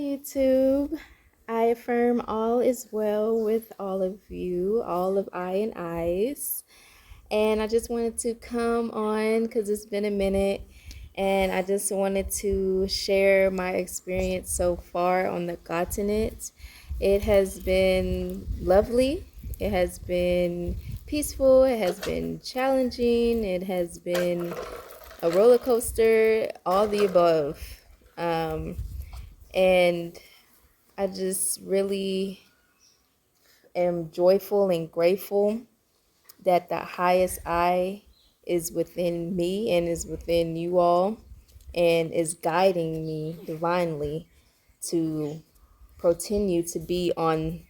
YouTube. I affirm all is well with all of you, all of I and I's. And I just wanted to come on because it's been a minute, and I just wanted to share my experience so far on the godtinent. It has been lovely. It has been peaceful. It has been challenging. It has been a roller coaster, all the above. And I just really am joyful and grateful that the highest I is within me and is within you all and is guiding me divinely to continue to be on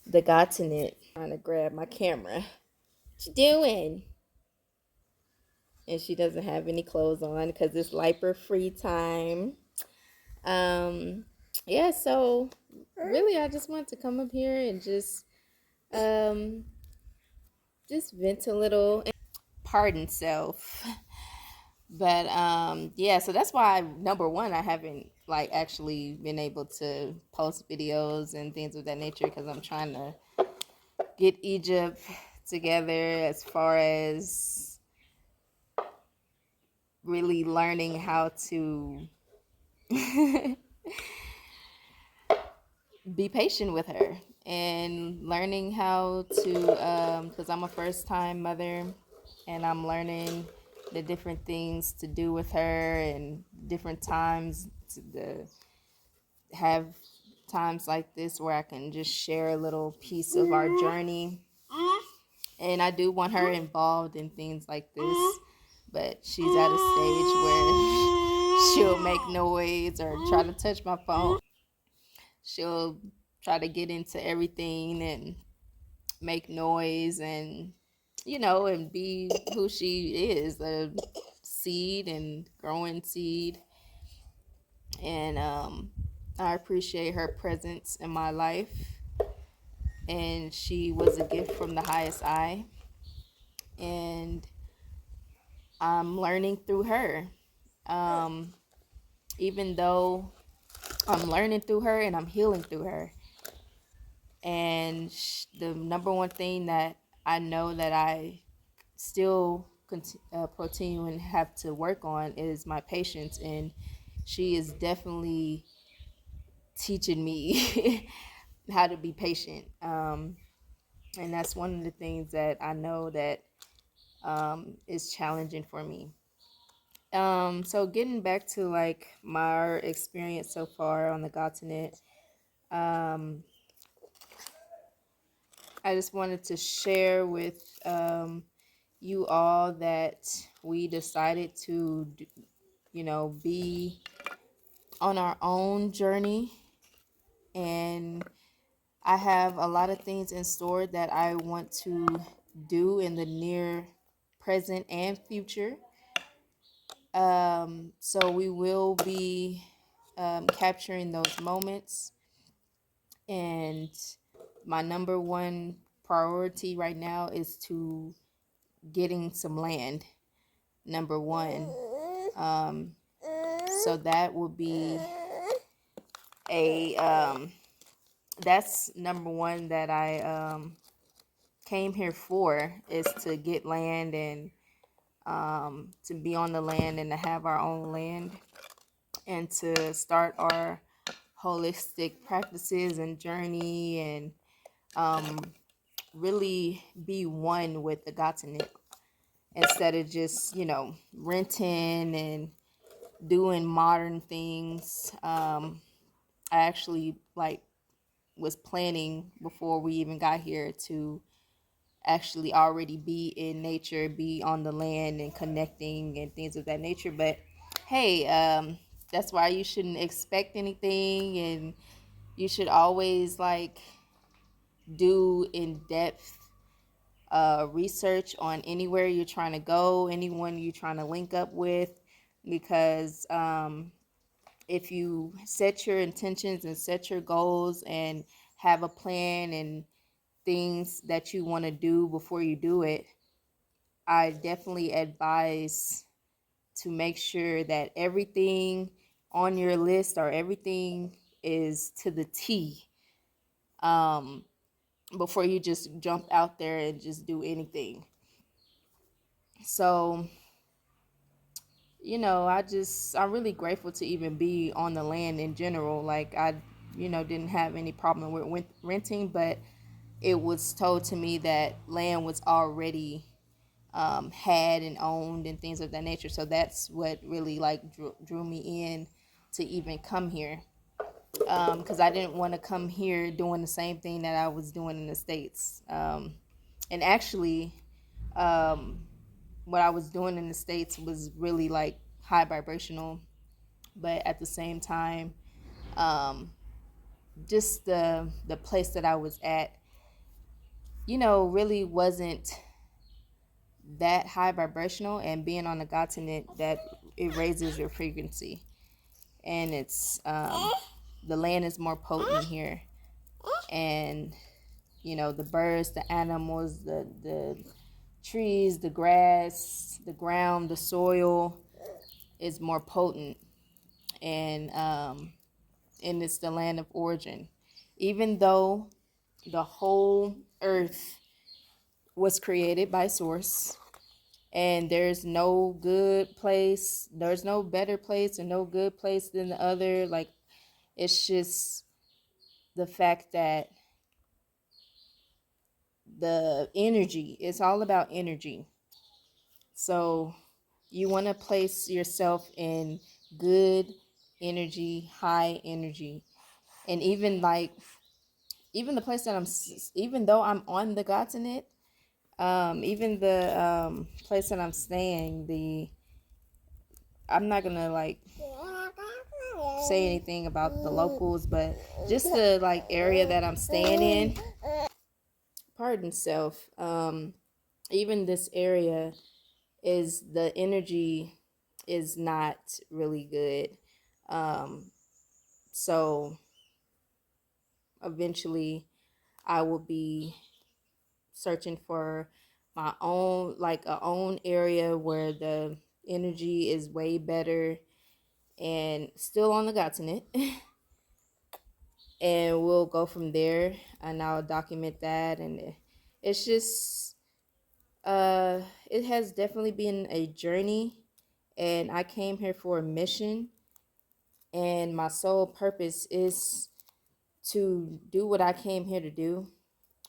the godtinent. Trying to grab my camera. What you doing? And she doesn't have any clothes on because it's Liper free time. Um, yeah, so really I just want to come up here and um just vent a little and pardon self. But yeah, so that's why number one, I haven't like actually been able to post videos and things of that nature because I'm trying to get Egypt together as far as really learning how to be patient with her and learning how to because I'm a first time mother and I'm learning the different things to do with her and different times to have times like this where I can just share a little piece of our journey. And I do want her involved in things like this, but she's at a stage where she'll make noise or try to touch my phone. She'll try to get into everything and make noise and and be who she is, a seed and growing seed. And I appreciate her presence in my life, and she was a gift from the highest I, and I'm learning through her. Even though I'm learning through her and I'm healing through her, and the number one thing that I know that I still continue and have to work on is my patience, and she is definitely teaching me how to be patient, and that's one of the things that I know that is challenging for me. So getting back to like my experience so far on the continent, um, I just wanted to share with you all that we decided to, be on our own journey, and I have a lot of things in store that I want to do in the near present and future. So we will be capturing those moments, and my number one priority right now is to getting some land. Number one, so that will be a that's number one that I came here for, is to get land and to be on the land and to have our own land and to start our holistic practices and journey and really be one with the godtinent instead of just renting and doing modern things. I actually was planning before we even got here to actually already be in nature, be on the land and connecting and things of that nature. But hey, that's why you shouldn't expect anything, and you should always do in-depth research on anywhere you're trying to go, anyone you're trying to link up with, because if you set your intentions and set your goals and have a plan and things that you want to do before you do it, I definitely advise to make sure that everything on your list or everything is to the T, um, before you just jump out there and just do anything. So, I'm really grateful to even be on the land in general. Like, I, didn't have any problem with renting, but it was told to me that land was already had and owned and things of that nature. So that's what really like drew me in to even come here, because I didn't want to come here doing the same thing that I was doing in the States. And actually, um, what I was doing in the States was really like high vibrational, but at the same time, um, just the place that I was at, really wasn't that high vibrational. And being on the godtinent, that it raises your frequency, and it's the land is more potent here, and the birds, the animals, the trees, the grass, the ground, the soil is more potent, and it's the land of origin. Even though the whole earth was created by source, and there's no good place, there's no better place and no good place than the other. Like, it's just the fact that the energy, it's all about energy. So you want to place yourself in good energy, high energy. And even like, even the place that even though I'm on the continent, even the place that I'm staying, I'm not gonna like say anything about the locals, but just the like area that I'm staying in, pardon self, even this area, is the energy is not really good. So eventually I will be searching for my own, like a own area where the energy is way better, and still on the continent. And we'll go from there, and I'll document that. And it's just it has definitely been a journey, and I came here for a mission, and my sole purpose is to do what I came here to do,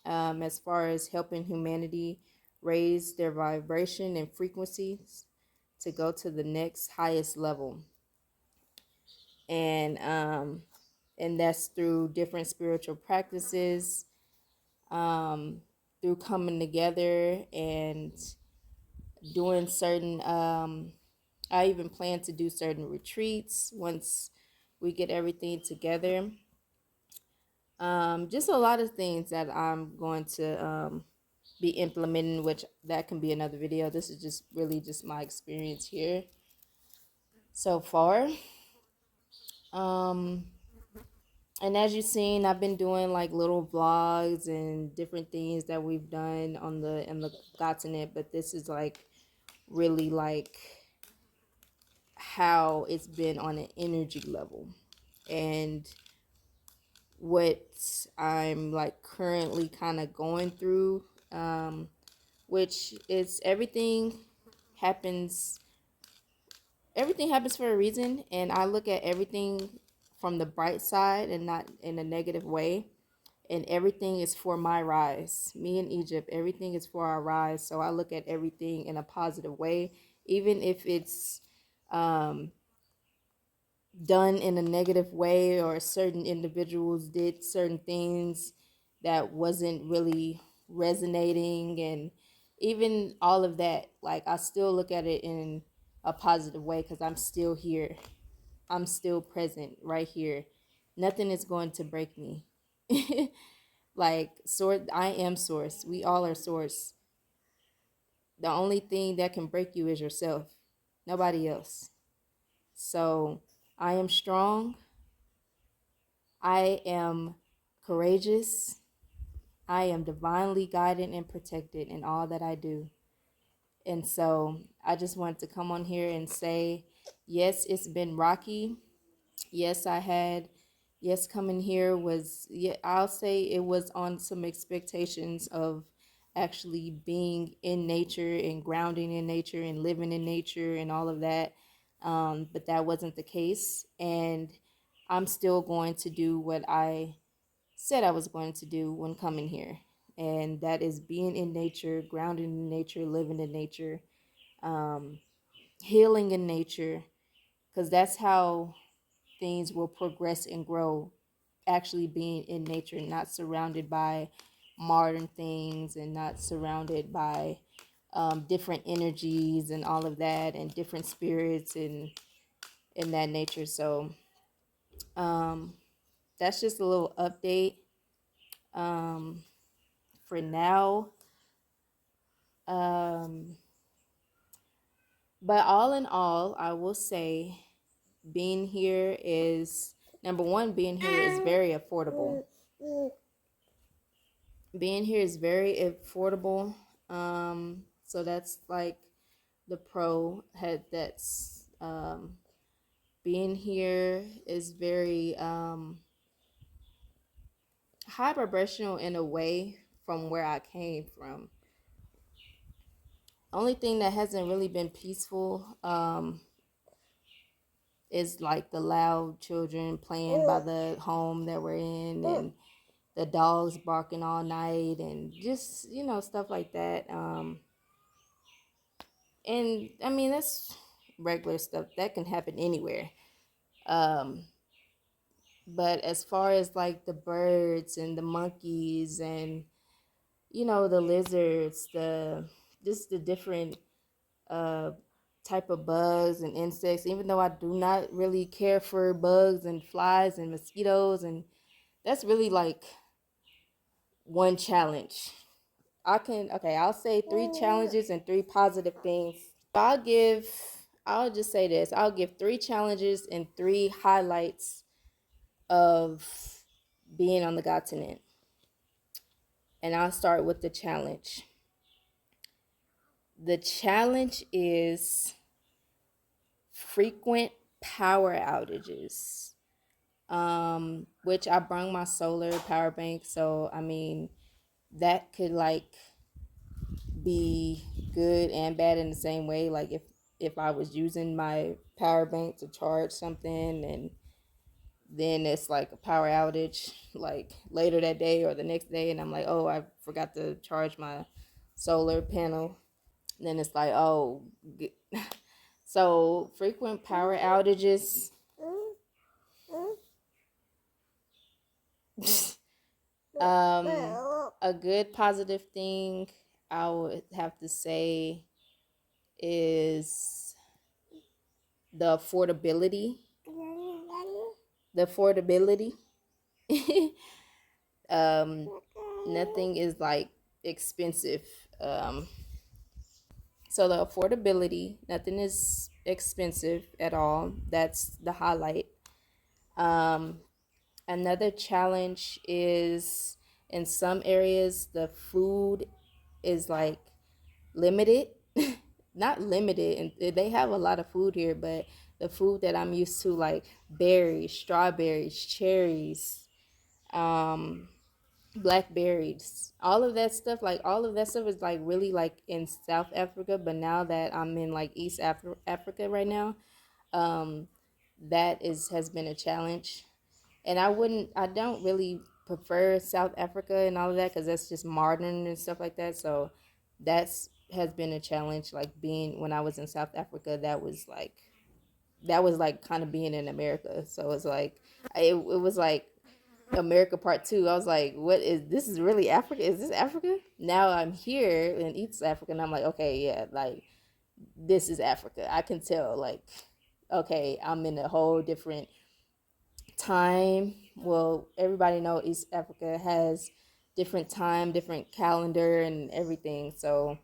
as far as helping humanity raise their vibration and frequencies to go to the next highest level. And that's through different spiritual practices, through coming together and doing certain I even plan to do certain retreats once we get everything together. Just a lot of things that I'm going to be implementing, which that can be another video. This is just really just my experience here so far. And as you've seen, I've been doing like little vlogs and different things that we've done on the continent, but this is like really like how it's been on an energy level, and what I'm like currently kind of going through, which is happens everything happens for a reason, and I look at everything from the bright side and not in a negative way. And everything is for my rise. Me in Egypt, everything is for our rise. So I look at everything in a positive way, even if it's done in a negative way, or certain individuals did certain things that wasn't really resonating, and even all of that. Like, I still look at it in a positive way, because I'm still here. I'm still present right here. Nothing is going to break me. Like, I am source. We all are source. The only thing that can break you is yourself. Nobody else. So I am strong. I am courageous. I am divinely guided and protected in all that I do. And so I just wanted to come on here and say, yes, it's been rocky. Yes, I had, yes, coming here was, yeah, I'll say it was on some expectations of actually being in nature and grounding in nature and living in nature and all of that. But that wasn't the case. And I'm still going to do what I said I was going to do when coming here. And that is being in nature, grounding in nature, living in nature, um, healing in nature, because that's how things will progress and grow, actually being in nature, not surrounded by modern things and not surrounded by different energies and all of that and different spirits and in that nature. So um, that's just a little update um, for now. Um, but all in all, I will say being here is number one, being here is very affordable. Being here is very affordable. So that's like the pro head that's being here is very high vibrational in a way from where I came from. Only thing that hasn't really been peaceful is like the loud children playing by the home that we're in and the dogs barking all night and just, stuff like that. And I mean, that's regular stuff that can happen anywhere. Um, but as far as like the birds and the monkeys and, the lizards, just the different uh, type of bugs and insects, even though I do not really care for bugs and flies and mosquitoes, and that's really like one challenge. I'll say 3 challenges and 3 positive things. I'll just say this. I'll give 3 challenges and 3 highlights of being on the godtinent. And I'll start with the challenge. The challenge is frequent power outages, which I brought my solar power bank. So, I mean, that could like be good and bad in the same way. Like if I was using my power bank to charge something and then it's like a power outage like later that day or the next day and I'm like, oh, I forgot to charge my solar panel. And then it's like, oh, so frequent power outages. um a good positive thing I would have to say is the affordability. The affordability. um Nothing is like expensive. So the affordability, nothing is expensive at all. That's the highlight. um Another challenge is in some areas the food is like limited. Not limited, and they have a lot of food here, but the food that I'm used to, like berries, strawberries, cherries, um blackberries, all of that stuff is like really like in South Africa. But now that I'm in like Africa right now, um that is has been a challenge. And I don't really prefer South Africa and all of that because that's just modern and stuff like that. So that's has been a challenge. Like being when I was in South Africa, that was like kind of being in America. So it's like it was like America Part Two. I was like, what is this? Is really Africa? Is this Africa? Now I'm here in East Africa, and I'm like, okay, yeah, like this is Africa. I can tell, like, okay, I'm in a whole different time. Well, everybody know East Africa has different time, different calendar, and everything. So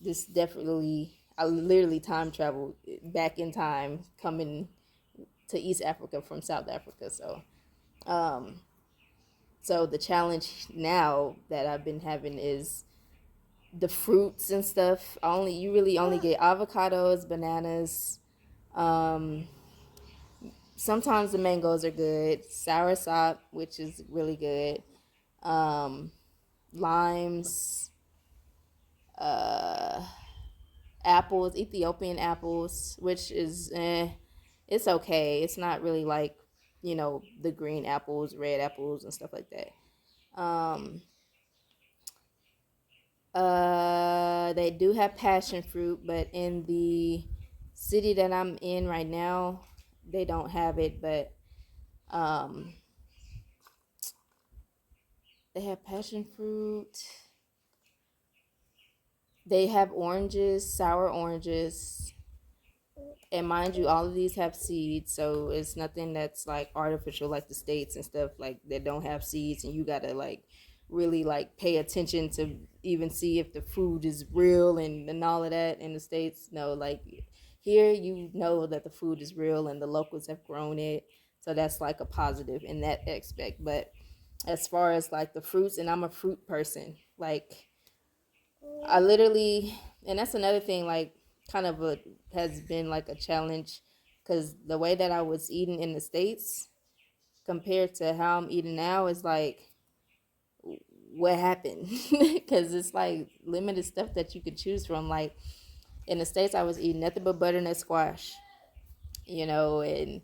this definitely, I literally time traveled back in time, coming to East Africa from South Africa. So, um, So the challenge now that I've been having is the fruits and stuff. Only you really only get avocados, bananas. Um, Sometimes the mangoes are good. Soursop, which is really good. Um, Limes, uh, apples, Ethiopian apples, which is it's okay. It's not really like the green apples, red apples, and stuff like that. Um, they do have passion fruit, but in the city that I'm in right now, they don't have it. But um, they have passion fruit. They have oranges, sour oranges, and mind you, all of these have seeds, so it's nothing that's like artificial like the states and stuff like that don't have seeds, and you gotta like really like pay attention to even see if the food is real and all of that. In the states, no, like here you know that the food is real and the locals have grown it, so that's like a positive in that aspect. But as far as like the fruits, and I'm a fruit person, like I literally, and that's another thing, like, kind of has been like a challenge because the way that I was eating in the States compared to how I'm eating now is like, what happened? Because it's like limited stuff that you could choose from. Like, in the States, I was eating nothing but butternut squash, and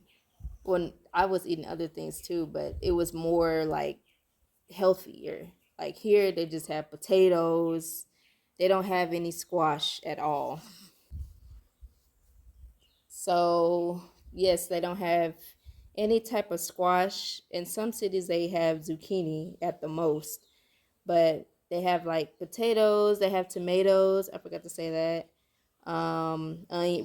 when I was eating other things too, but it was more like healthier. Like, here, they just have potatoes, they don't have any squash at all. So, yes, they don't have any type of squash. In some cities, they have zucchini at the most, but they have like potatoes, they have tomatoes. I forgot to say that.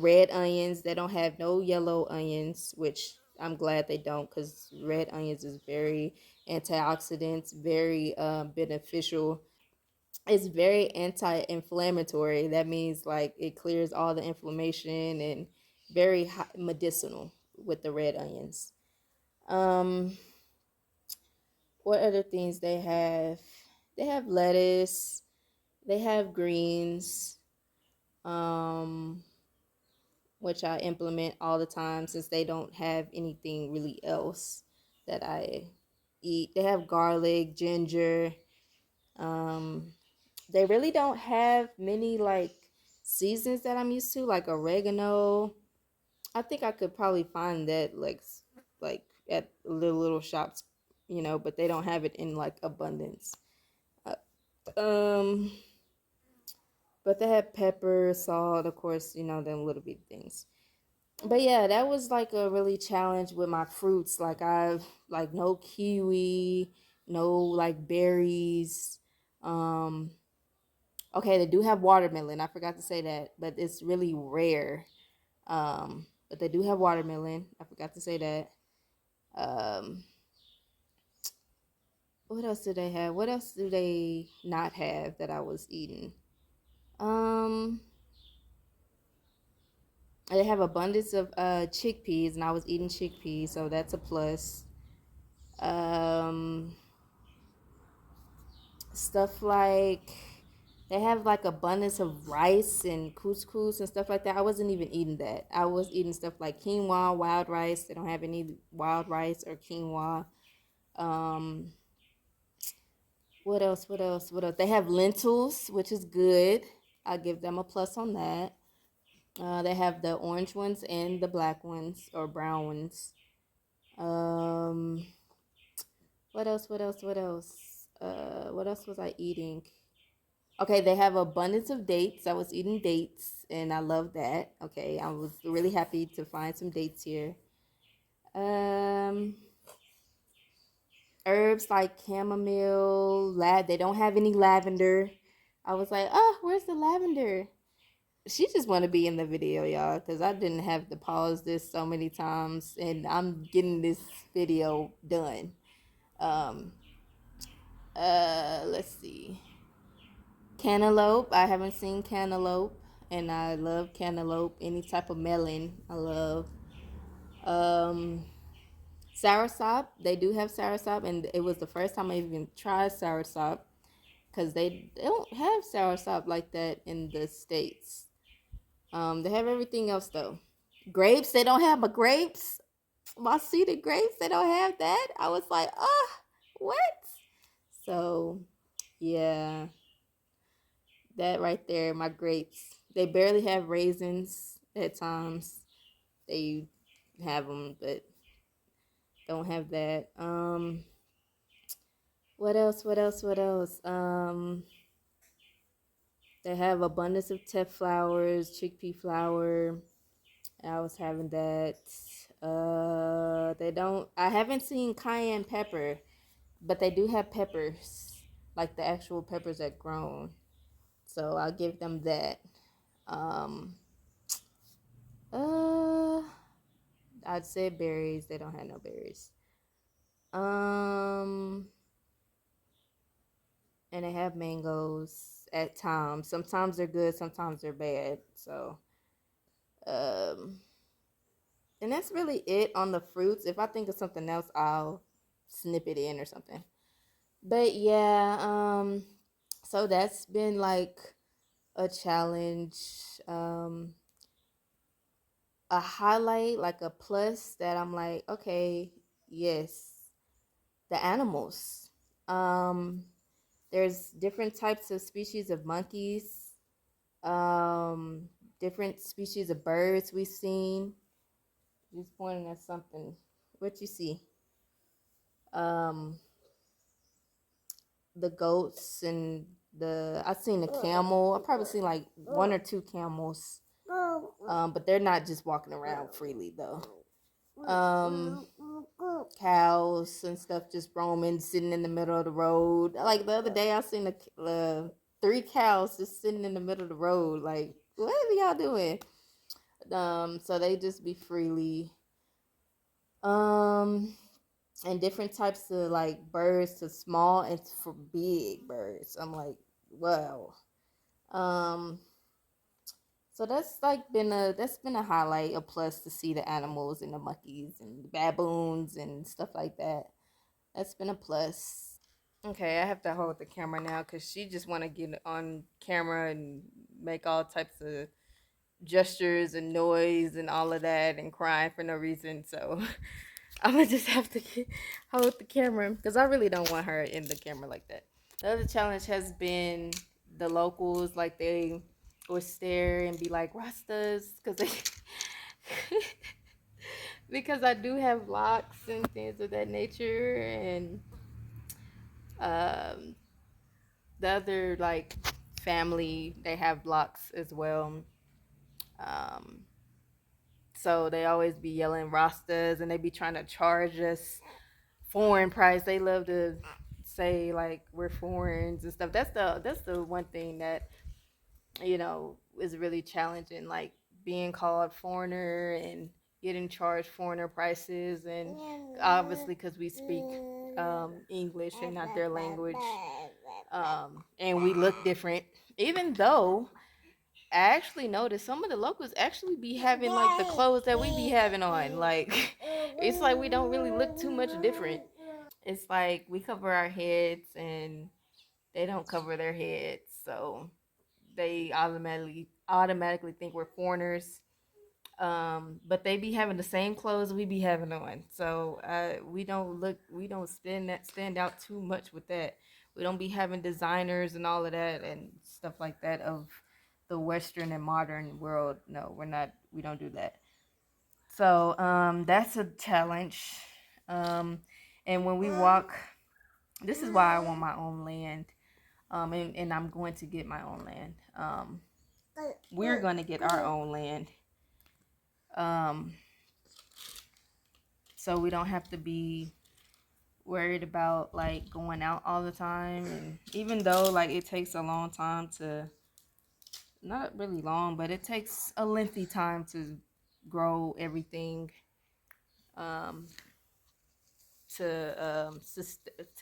Red onions. They don't have no yellow onions, which I'm glad they don't, because red onions is very antioxidants, very beneficial. It's very anti-inflammatory. That means like it clears all the inflammation, and very medicinal with the red onions. Um, what other things they have? They have lettuce. They have greens, um, which I implement all the time since they don't have anything really else that I eat. They have garlic, ginger. Um, they really don't have many like seasons that I'm used to, like oregano. I think I could probably find that like at little shops, but they don't have it in like abundance. Uh, um, but they have pepper, salt, of course, them little bit things. But yeah, that was like a really challenge with my fruits. Like I've like no kiwi, no like berries. Um, Okay, they do have watermelon. I forgot to say that, but it's really rare. But they do have watermelon. I forgot to say that. Um, what else do they have? What else do they not have that I was eating? Um, they have abundance of chickpeas, and I was eating chickpeas, so that's a plus. Um, Stuff like they have like abundance of rice and couscous and stuff like that. I wasn't even eating that. I was eating stuff like quinoa, wild rice. They don't have any wild rice or quinoa. Um, what else? What else? What else? They have lentils, which is good. I give them a plus on that. They have the orange ones and the black ones or brown ones. Um, what else? What else? What else? What else was I eating? Okay, they have abundance of dates. I was eating dates and I love that. Okay, I was really happy to find some dates here. Um, Herbs like chamomile, they don't have any lavender. I was like, oh, where's the lavender? She just want to be in the video, y'all, because I didn't have to pause this so many times, and I'm getting this video done. Um, let's see. Cantaloupe. I haven't seen cantaloupe, and I love cantaloupe. Any type of melon, I love. Um, Soursop, they do have soursop, and it was the first time I even tried soursop because they don't have soursop like that in the States. They have everything else though. Grapes, they don't have, but grapes, my seeded grapes, they don't have that. I was like, what? So, yeah, that right there, my grapes, they barely have raisins at times. They have them, but don't have that. What else? What else? What else? They have abundance of teff flowers, chickpea flour. I was having that. They don't. I haven't seen cayenne pepper, but they do have peppers, like the actual peppers that grown. So I'll give them that. Um, uh, I'd say berries. They don't have no berries. Um, and they have mangoes at times. Sometimes they're good, sometimes they're bad. So, um, and that's really it on the fruits. If I think of something else, I'll snip it in or something. But yeah, so that's been like a challenge, um, a highlight, like a plus that I'm like, okay, yes, the animals. Um, there's different types of species of monkeys, um, different species of birds we've seen. Just pointing at something. What you see? Um, the goats and the I seen a camel. I probably seen like one or two camels. But they're not just walking around freely though. Um, cows and stuff just roaming, sitting in the middle of the road. Like the other day, I seen three cows just sitting in the middle of the road. Like, what are y'all doing? So they just be freely. Um, and different types of like birds to small and for big birds. I'm like, wow. Um, so that's been a highlight, a plus to see the animals and the monkeys and the baboons and stuff like that. That's been a plus. Okay, I have to hold the camera now because she just want to get on camera and make all types of gestures and noise and all of that and crying for no reason. So I'm gonna just have to hold the camera because I really don't want her in the camera like that. The other challenge has been the locals, like they would stare and be like Rastas because they because I do have locks and things of that nature, and um, the other like family they have locks as well. Um, so they always be yelling Rastas and they be trying to charge us foreign price. They love to say like we're foreigners and stuff. That's the one thing that is really challenging, like being called foreigner and getting charged foreigner prices, and obviously because we speak English and not their language, and we look different. Even though I actually noticed some of the locals actually be having like the clothes that we be having on. Like it's like we don't really look too much different. It's like we cover our heads and they don't cover their heads, so they automatically think we're foreigners. But they be having the same clothes we be having on, so we don't stand out too much with that. We don't be having designers and all of that and stuff like that of the Western and modern world. No, we're not. We don't do that. So that's a challenge. Um, and when we walk, this is why I want my own land. And I'm going to get my own land. We're going to get our own land. Um, so we don't have to be worried about like going out all the time. And even though like it takes a long time to, not really long, but it takes a lengthy time to grow everything. Um, to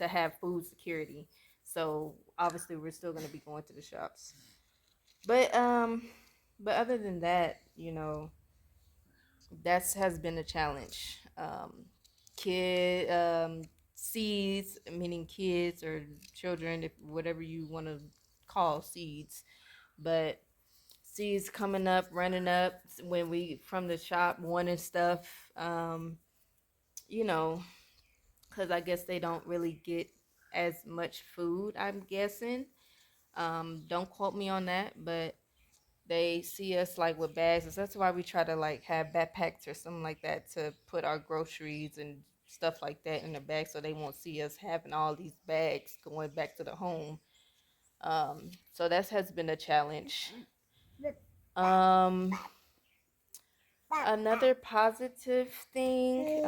have food security. So obviously we're still going to be going to the shops. But other than that, that has been a challenge. kid seeds, meaning kids or children, if whatever you want to call seeds. But seeds coming up, running up when we from the shop wanting stuff. You know, because I guess they don't really get as much food. I'm guessing. Don't quote me on that, but they see us like with bags, and so that's why we try to like have backpacks or something like that to put our groceries and stuff like that in the bag, so they won't see us having all these bags going back to the home. So that has been a challenge. Um, Another positive thing,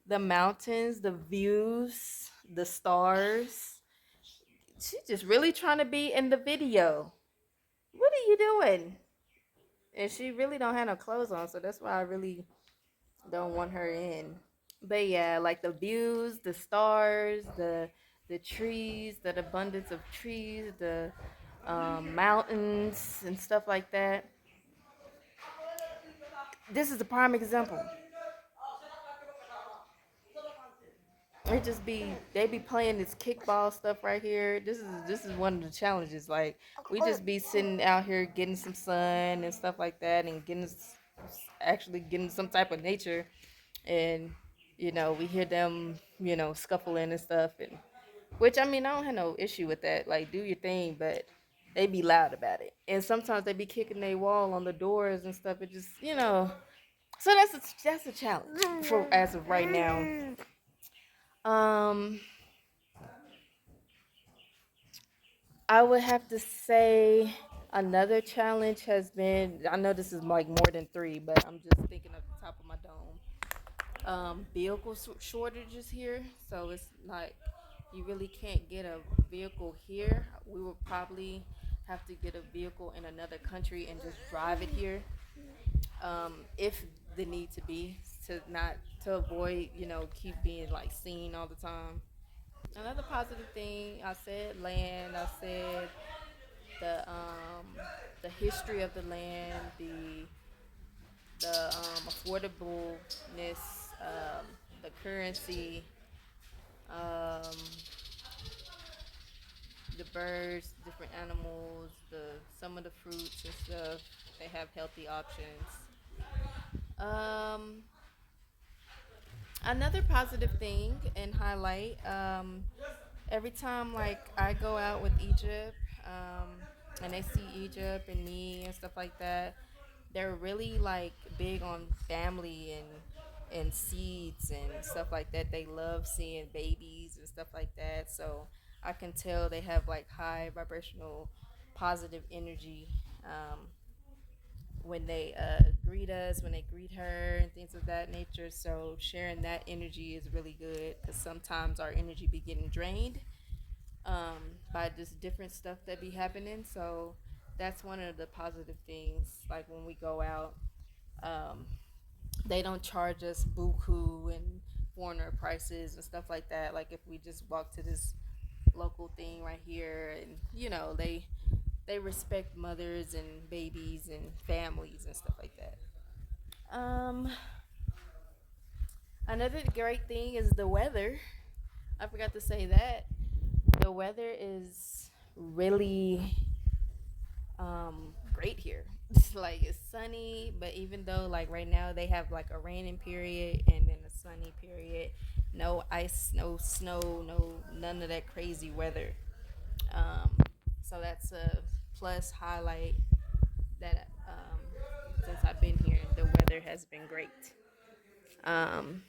the mountains, the views, the stars. She's just really trying to be in the video. What are you doing? And she really don't have no clothes on, so that's why I really don't want her in. But yeah, like the views, the stars, the trees, the abundance of trees, the mountains and stuff like that. This is a prime example. They be playing this kickball stuff right here. This is one of the challenges. Like we just be sitting out here getting some sun and stuff like that, and actually getting some type of nature, and we hear them scuffling and stuff, and which I mean I don't have no issue with that. Like do your thing, but they be loud about it, and sometimes they be kicking their wall on the doors and stuff. It just so that's a challenge for as of right now. Um, I would have to say another challenge has been. I know this is like more than three, but I'm just thinking off the top of my dome. Vehicle shortages here, so it's like you really can't get a vehicle here. We would probably have to get a vehicle in another country and just drive it here, if the need to be to avoid keep being like seen all the time. Another positive thing I said land. I said the um, the history of the land, the affordableness, the currency, um, the birds, different animals, the some of the fruits and stuff. They have healthy options. Um, Another positive thing and highlight. Every time like I go out with Egypt, and they see Egypt and me and stuff like that, they're really like big on family and seeds and stuff like that. They love seeing babies and stuff like that. So I can tell they have like high vibrational positive energy, when they greet us, when they greet her, and things of that nature. So sharing that energy is really good because sometimes our energy be getting drained, by just different stuff that be happening. So that's one of the positive things. Like when we go out, um, they don't charge us buku and foreigner prices and stuff like that. Like if we just walk to this local thing right here, and they respect mothers and babies and families and stuff like that. Um, Another great thing is the weather. I forgot to say that the weather is really great here. It's like it's sunny, but even though like right now they have like a raining period and then a sunny period, no ice, no snow, no none of that crazy weather. Um, so that's a plus highlight that since I've been here, the weather has been great. Um,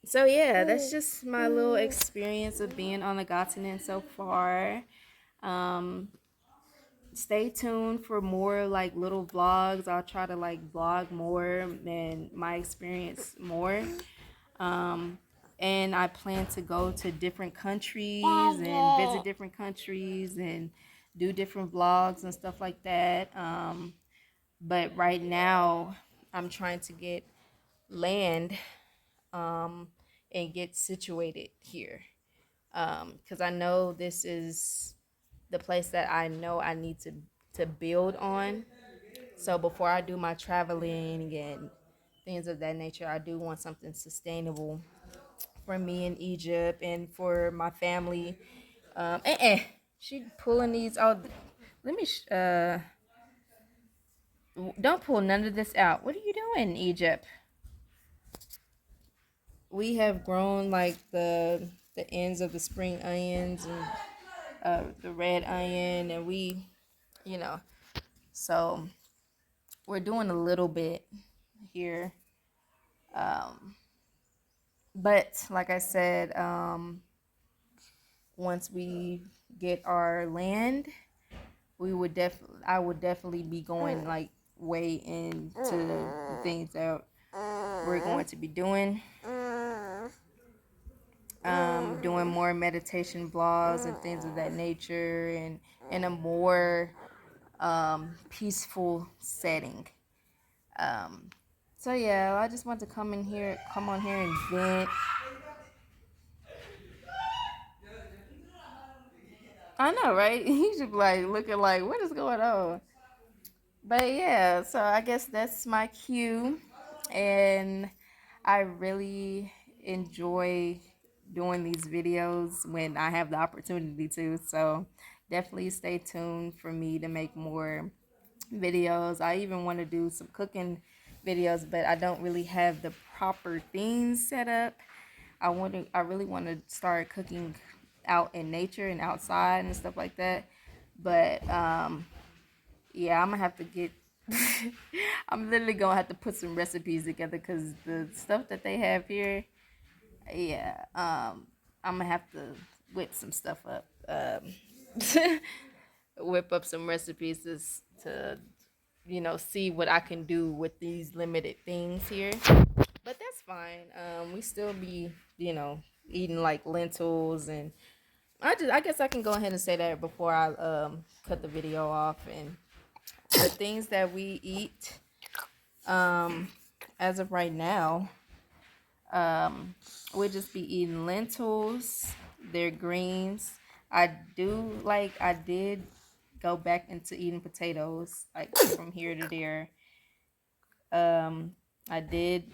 so yeah, that's just my little experience of being on the continent so far. Um, Stay tuned for more like little vlogs. I'll try to like vlog more and my experience more. Um, and I plan to go to different countries and visit different countries and do different vlogs and stuff like that. But right now, I'm trying to get land, um, and get situated here, because I know this is the place that I know I need to build on. So before I do my traveling and things of that nature. I do want something sustainable for me in Egypt and for my family. She pulling these out. Let me. Don't pull none of this out. What are you doing, Egypt? We have grown like the ends of the spring onions and the red onion, and we, you know, so we're doing a little bit here. Um, but like I said, once we get our land, I would definitely be going like way into the things that we're going to be doing. Doing more meditation vlogs and things of that nature, and in a more peaceful setting. So yeah, I just want to come on here and vent. I know, right? You should be like looking like, what is going on? But yeah, so I guess that's my cue, and I really enjoy doing these videos when I have the opportunity to. So definitely stay tuned for me to make more videos. I even want to do some cooking videos, but I don't really have the proper things set up. I really want to start cooking out in nature and outside and stuff like that. But yeah, I'm gonna have to get I'm literally gonna have to put some recipes together because the stuff that they have here, yeah, I'm gonna have to whip some stuff up, whip up some recipes to see what I can do with these limited things here. But that's fine. We still be eating like lentils, and I guess I can go ahead and say that before I cut the video off. And the things that we eat as of right now, we'll just be eating lentils. They're greens. I did go back into eating potatoes, like from here to there. I did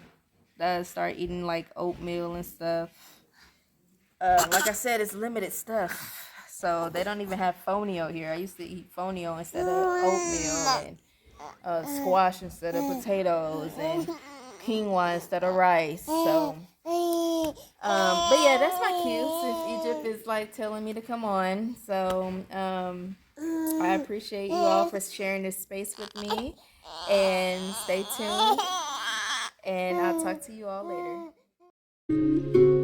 start eating like oatmeal and stuff. Like I said, it's limited stuff. So they don't even have fonio here. I used to eat fonio instead of oatmeal, and squash instead of potatoes, and quinoa instead of rice. So, but yeah, that's my cue since Egypt is like telling me to come on. So, I appreciate you all for sharing this space with me, and stay tuned. And I'll talk to you all later.